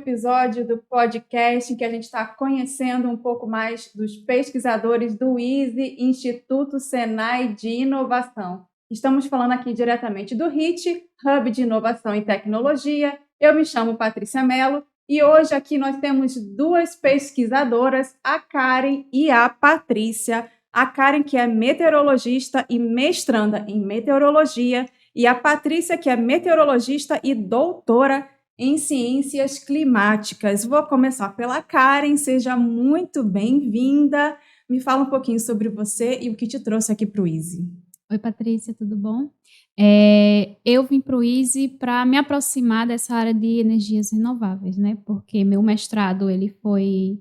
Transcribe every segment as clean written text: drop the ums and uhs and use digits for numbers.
episódio do podcast em que a gente está conhecendo um pouco mais dos pesquisadores do ISE, Instituto Senai de Inovação. Estamos falando aqui diretamente do HIT, Hub de Inovação e Tecnologia. Eu me chamo Patrícia Mello e hoje aqui nós temos duas pesquisadoras, a Karen e a Patrícia. A Karen, que é meteorologista e mestranda em meteorologia, e a Patrícia, que é meteorologista e doutora em ciências climáticas. Vou começar pela Karen, seja muito bem-vinda. Me fala um pouquinho sobre você e o que te trouxe aqui para o ISE. Oi, Patrícia, tudo bom? Eu vim para o ISE para me aproximar dessa área de energias renováveis, né? Porque meu mestrado ele foi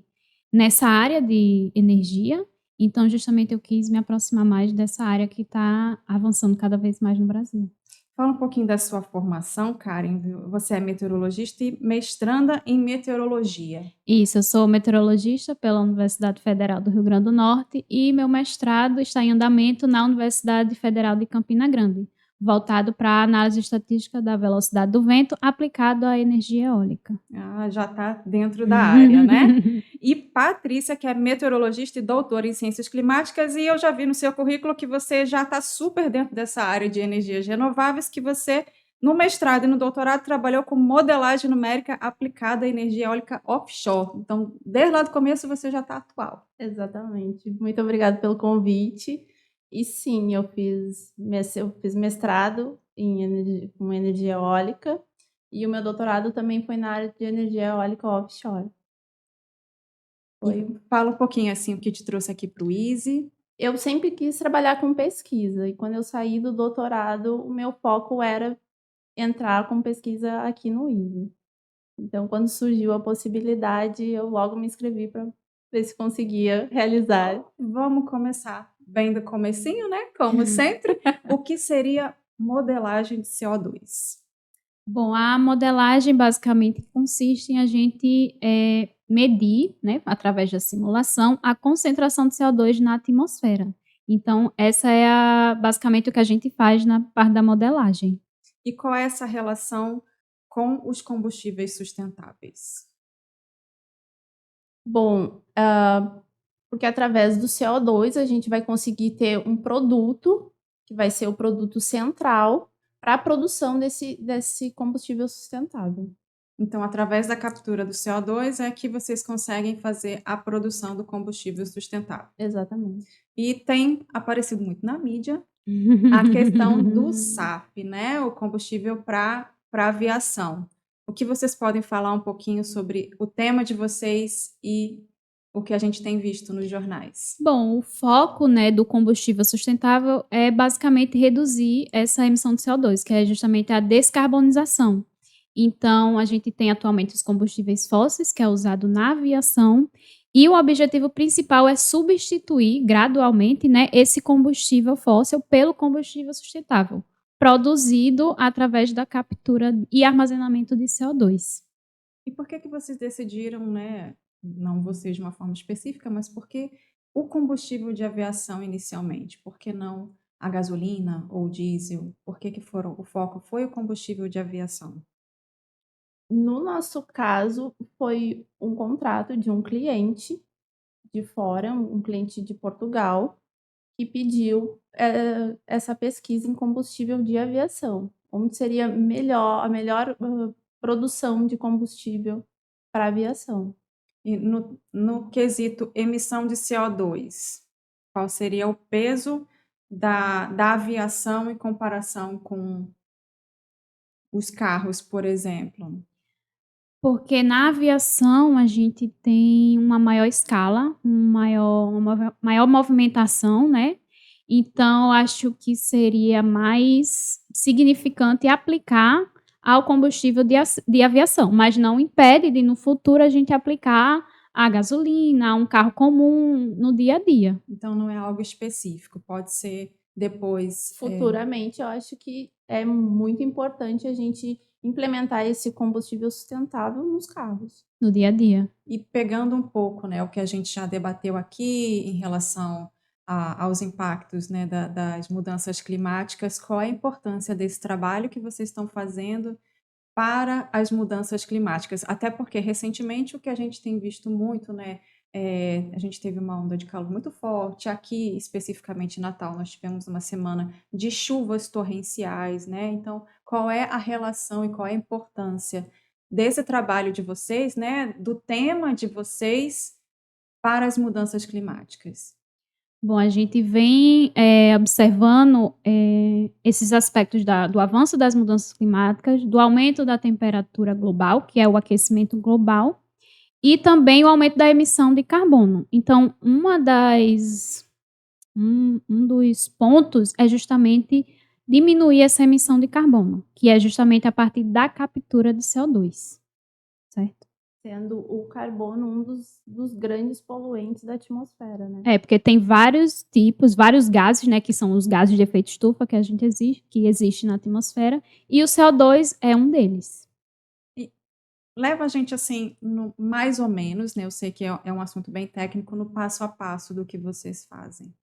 nessa área de energia, então justamente eu quis me aproximar mais dessa área que está avançando cada vez mais no Brasil. Fala um pouquinho da sua formação, Karen. Você é meteorologista e mestranda em meteorologia. Isso, eu sou meteorologista pela Universidade Federal do Rio Grande do Norte e meu mestrado está em andamento na Universidade Federal de Campina Grande, voltado para a análise estatística da velocidade do vento aplicado à energia eólica. Já está dentro da área, né? E Patrícia, que é meteorologista e doutora em ciências climáticas, e eu já vi no seu currículo que você já está super dentro dessa área de energias renováveis, que você, no mestrado e no doutorado, trabalhou com modelagem numérica aplicada à energia eólica offshore. Então, desde lá do começo, você já está atual. Exatamente. Muito obrigada pelo convite. E sim, eu fiz mestrado com energia eólica e o meu doutorado também foi na área de energia eólica offshore. Fala um pouquinho assim o que te trouxe aqui para o ISE. Eu sempre quis trabalhar com pesquisa e quando eu saí do doutorado, o meu foco era entrar com pesquisa aqui no ISE. Então, quando surgiu a possibilidade, eu logo me inscrevi para ver se conseguia realizar. Vamos começar bem do comecinho, né? Como sempre. O que seria modelagem de CO2? Bom, a modelagem basicamente consiste em a gente medir, né, através da simulação, a concentração de CO2 na atmosfera. Então, essa é basicamente o que a gente faz na parte da modelagem. E qual é essa relação com os combustíveis sustentáveis? Bom, porque através do CO2 a gente vai conseguir ter um produto, que vai ser o produto central, para a produção desse combustível sustentável. Então, através da captura do CO2 é que vocês conseguem fazer a produção do combustível sustentável. Exatamente. E tem aparecido muito na mídia a questão do SAF, né? O combustível para aviação. O que vocês podem falar um pouquinho sobre o tema de vocês e o que a gente tem visto nos jornais? Bom, o foco, né, do combustível sustentável é basicamente reduzir essa emissão de CO2, que é justamente a descarbonização. Então, a gente tem atualmente os combustíveis fósseis, que é usado na aviação, e o objetivo principal é substituir gradualmente, né, esse combustível fóssil pelo combustível sustentável, produzido através da captura e armazenamento de CO2. E por que vocês decidiram, né, não vocês de uma forma específica, mas por que o combustível de aviação inicialmente? Por que não a gasolina ou o diesel? Por que o foco foi o combustível de aviação? No nosso caso, foi um contrato de um cliente de fora, um cliente de Portugal, que pediu essa pesquisa em combustível de aviação, onde seria a melhor produção de combustível para aviação. E no quesito emissão de CO2, qual seria o peso da aviação em comparação com os carros, por exemplo? Porque na aviação a gente tem uma maior escala, uma maior movimentação, né? Então, acho que seria mais significante aplicar ao combustível de aviação, mas não impede de, no futuro, a gente aplicar a gasolina, a um carro comum no dia a dia. Então, não é algo específico, pode ser depois. Futuramente, eu acho que é muito importante a gente implementar esse combustível sustentável nos carros. No dia a dia. E pegando um pouco, né, o que a gente já debateu aqui em relação aos impactos, né, das mudanças climáticas, qual é a importância desse trabalho que vocês estão fazendo para as mudanças climáticas? Até porque, recentemente, o que a gente tem visto muito, né? A gente teve uma onda de calor muito forte. Aqui, especificamente em Natal, nós tivemos uma semana de chuvas torrenciais, né? Então, qual é a relação e qual é a importância desse trabalho de vocês, né? Do tema de vocês para as mudanças climáticas? Bom, a gente vem observando esses aspectos do avanço das mudanças climáticas, do aumento da temperatura global, que é o aquecimento global, e também o aumento da emissão de carbono. Então, um dos pontos é justamente diminuir essa emissão de carbono, que é justamente a partir da captura de CO2, certo? Sendo o carbono um dos grandes poluentes da atmosfera, né? Porque tem vários tipos, vários gases, né, que são os gases de efeito estufa que existe na atmosfera, e o CO2 é um deles. E leva a gente assim, mais ou menos, né? Eu sei que é um assunto bem técnico, no passo a passo do que vocês fazem.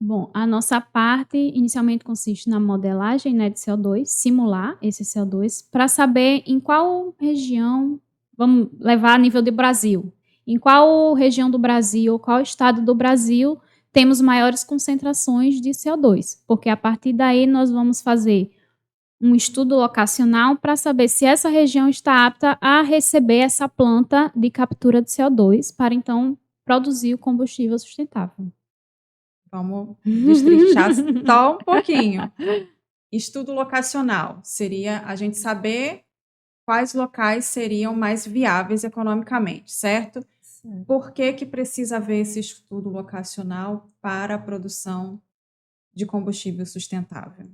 Bom, a nossa parte inicialmente consiste na modelagem, né, de CO2, simular esse CO2, para saber em qual região, vamos levar a nível de Brasil, em qual região do Brasil, qual estado do Brasil temos maiores concentrações de CO2, porque a partir daí nós vamos fazer um estudo locacional para saber se essa região está apta a receber essa planta de captura de CO2 para então produzir o combustível sustentável. Vamos destrinchar só um pouquinho. Estudo locacional seria a gente saber quais locais seriam mais viáveis economicamente, certo? Sim. Por que precisa haver esse estudo locacional para a produção de combustível sustentável?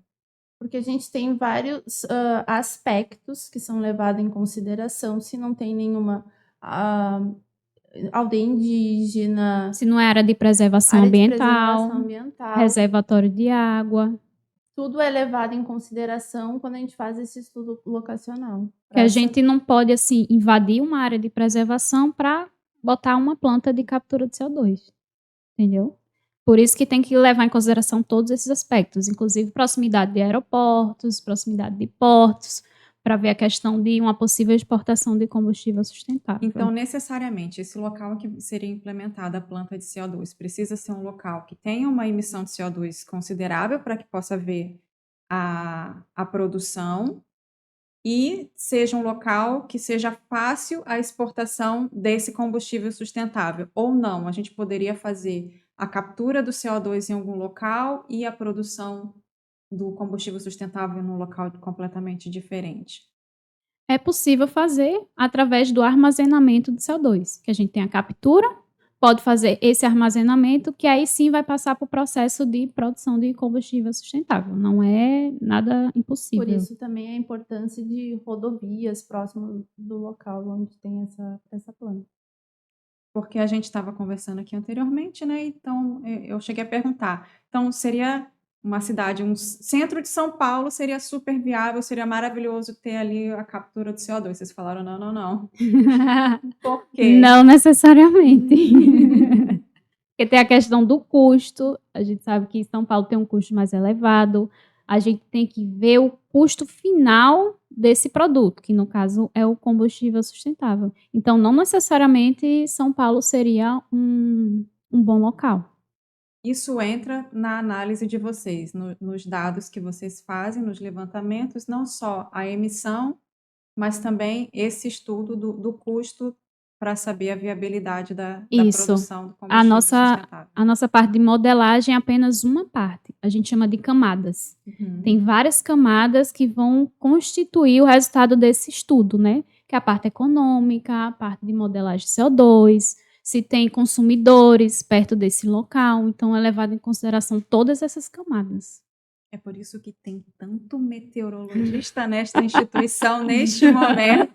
Porque a gente tem vários aspectos que são levados em consideração se não tem nenhuma aldeia indígena, Se não é área de preservação área de ambiental, preservação ambiental. reservatório de água, Tudo é levado em consideração quando a gente faz esse estudo locacional. que a gente não pode assim invadir uma área de preservação para botar uma planta de captura de CO2, entendeu? Por isso que tem que levar em consideração todos esses aspectos, inclusive proximidade de aeroportos, proximidade de portos, para ver a questão de uma possível exportação de combustível sustentável. Então, necessariamente, esse local em que seria implementada a planta de CO2 precisa ser um local que tenha uma emissão de CO2 considerável para que possa haver a produção e seja um local que seja fácil a exportação desse combustível sustentável. Ou não, a gente poderia fazer a captura do CO2 em algum local e a produção do combustível sustentável num local completamente diferente. É possível fazer através do armazenamento de CO2, que a gente tem a captura, pode fazer esse armazenamento, que aí sim vai passar para o processo de produção de combustível sustentável. Não é nada impossível. Por isso também a importância de rodovias próximas do local onde tem essa planta. Porque a gente estava conversando aqui anteriormente, né? Então eu cheguei a perguntar. Então seria uma cidade, um centro de São Paulo seria super viável, seria maravilhoso ter ali a captura do CO2. Vocês falaram não, não, não. Por quê? Não necessariamente. Porque tem a questão do custo. A gente sabe que São Paulo tem um custo mais elevado. A gente tem que ver o custo final desse produto, que no caso é o combustível sustentável. Então, não necessariamente São Paulo seria um bom local. Isso entra na análise de vocês, nos dados que vocês fazem, nos levantamentos, não só a emissão, mas também esse estudo do custo para saber a viabilidade da Isso. produção do A combustível sustentável. nossa parte de modelagem é apenas uma parte. A gente chama de camadas. Uhum. Tem várias camadas que vão constituir o resultado desse estudo, né? Que é a parte econômica, a parte de modelagem de CO2, se tem consumidores perto desse local. Então, é levado em consideração todas essas camadas. É por isso que tem tanto meteorologista nesta instituição, neste momento.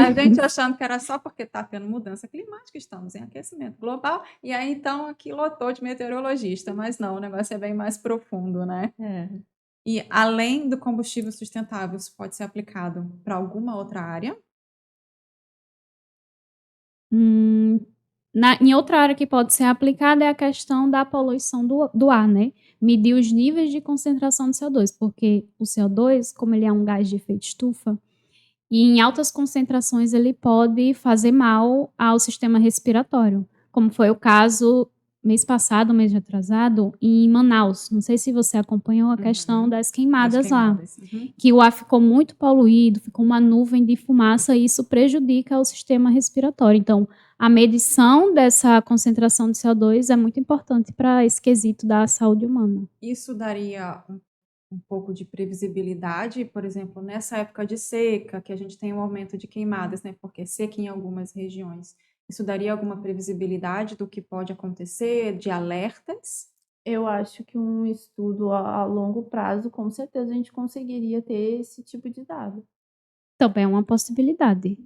A gente achando que era só porque está tendo mudança climática, estamos em aquecimento global, e aí então aqui lotou de meteorologista, mas não, o negócio é bem mais profundo, né? É. E além do combustível sustentável, isso pode ser aplicado para alguma outra área? Em outra área que pode ser aplicada é a questão da poluição do ar, né? Medir os níveis de concentração de CO2, porque o CO2, como ele é um gás de efeito estufa, e em altas concentrações ele pode fazer mal ao sistema respiratório, como foi o caso mês passado, mês retrasado, em Manaus. Não sei se você acompanhou a questão das queimadas lá, que o ar ficou muito poluído, ficou uma nuvem de fumaça e isso prejudica o sistema respiratório. Então, a medição dessa concentração de CO2 é muito importante para esse quesito da saúde humana. Isso daria um pouco de previsibilidade, por exemplo, nessa época de seca, que a gente tem um aumento de queimadas, né? Porque é seca em algumas regiões. Isso daria alguma previsibilidade do que pode acontecer, de alertas? Eu acho que um estudo a longo prazo, com certeza a gente conseguiria ter esse tipo de dado. Também é uma possibilidade.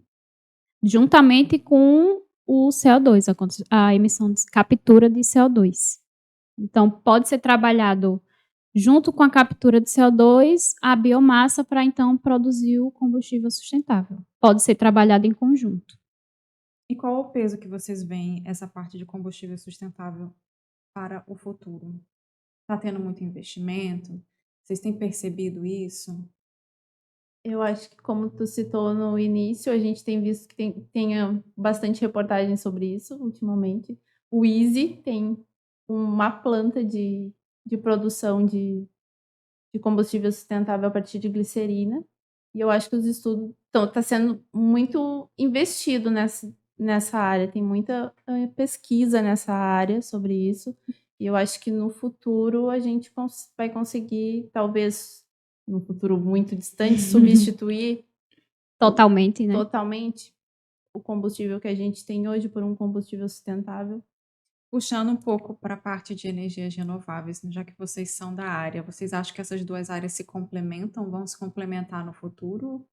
Juntamente com o CO2, a emissão de captura de CO2. Então, pode ser trabalhado junto com a captura de CO2, a biomassa para então produzir o combustível sustentável. Pode ser trabalhado em conjunto. E qual o peso que vocês veem essa parte de combustível sustentável para o futuro? Está tendo muito investimento? Vocês têm percebido isso? Eu acho que, como tu citou no início, a gente tem visto que tenha bastante reportagem sobre isso ultimamente. O Easy tem uma planta de produção de combustível sustentável a partir de glicerina. E eu acho que os estudos está sendo muito investido nessa área. Tem muita pesquisa nessa área sobre isso. E eu acho que no futuro a gente vai conseguir, talvez num futuro muito distante, substituir totalmente, né? Totalmente o combustível que a gente tem hoje por um combustível sustentável. Puxando um pouco para a parte de energias renováveis, já que vocês são da área, vocês acham que essas duas áreas se complementam, vão se complementar no futuro?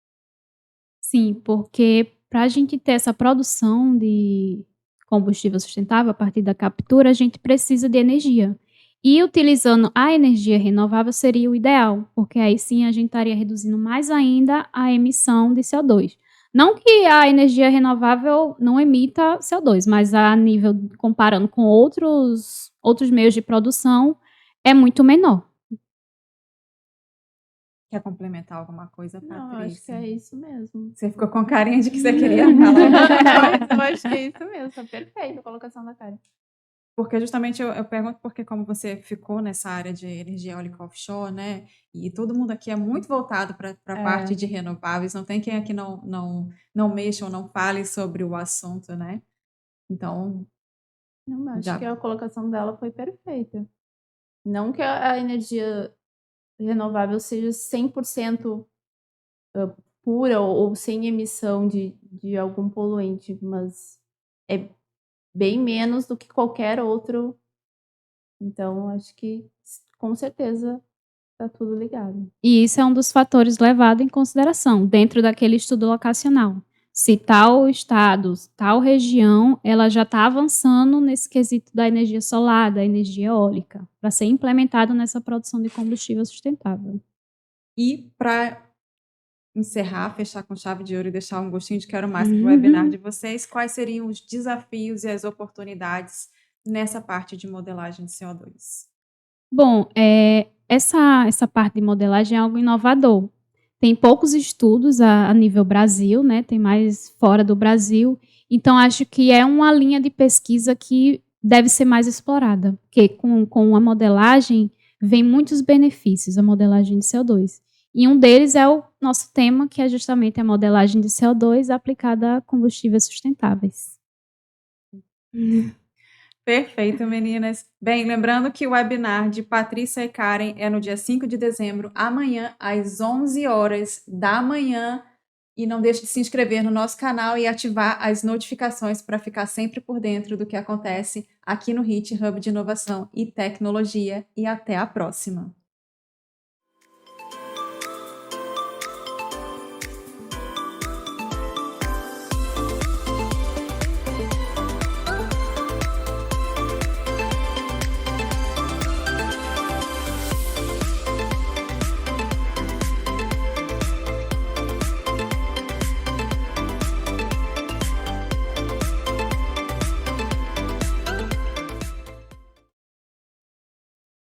Sim, porque para a gente ter essa produção de combustível sustentável a partir da captura, a gente precisa de energia. E utilizando a energia renovável seria o ideal, porque aí sim a gente estaria reduzindo mais ainda a emissão de CO2. Não que a energia renovável não emita CO2, mas a nível, comparando com outros meios de produção, é muito menor. Quer complementar alguma coisa, Patrícia? Não, eu acho que é isso mesmo. Você ficou com carinha de que você queria falar. Eu acho que é isso mesmo, tá perfeito a colocação da cara. Porque justamente eu pergunto porque como você ficou nessa área de energia eólica offshore, né? E todo mundo aqui é muito voltado para a parte de renováveis, não tem quem aqui não mexa ou não fale sobre o assunto, né? Então... Não, acho que a colocação dela foi perfeita. Não que a energia renovável seja 100% pura ou sem emissão de algum poluente, mas é bem menos do que qualquer outro. Então, acho que com certeza está tudo ligado. E isso é um dos fatores levado em consideração dentro daquele estudo locacional. Se tal estado, tal região, ela já está avançando nesse quesito da energia solar, da energia eólica, para ser implementado nessa produção de combustível sustentável. E para encerrar, fechar com chave de ouro e deixar um gostinho de quero mais para o webinar de vocês, quais seriam os desafios e as oportunidades nessa parte de modelagem de CO2? Bom, essa parte de modelagem é algo inovador. Tem poucos estudos a nível Brasil, né? Tem mais fora do Brasil. Então, acho que é uma linha de pesquisa que deve ser mais explorada, porque com a modelagem vem muitos benefícios, a modelagem de CO2. E um deles é o nosso tema, que é justamente a modelagem de CO2 aplicada a combustíveis sustentáveis. Perfeito, meninas. Bem, lembrando que o webinar de Patrícia e Karen é no dia 5 de dezembro, amanhã, às 11 horas da manhã. E não deixe de se inscrever no nosso canal e ativar as notificações para ficar sempre por dentro do que acontece aqui no HIT Hub de Inovação e Tecnologia. E até a próxima!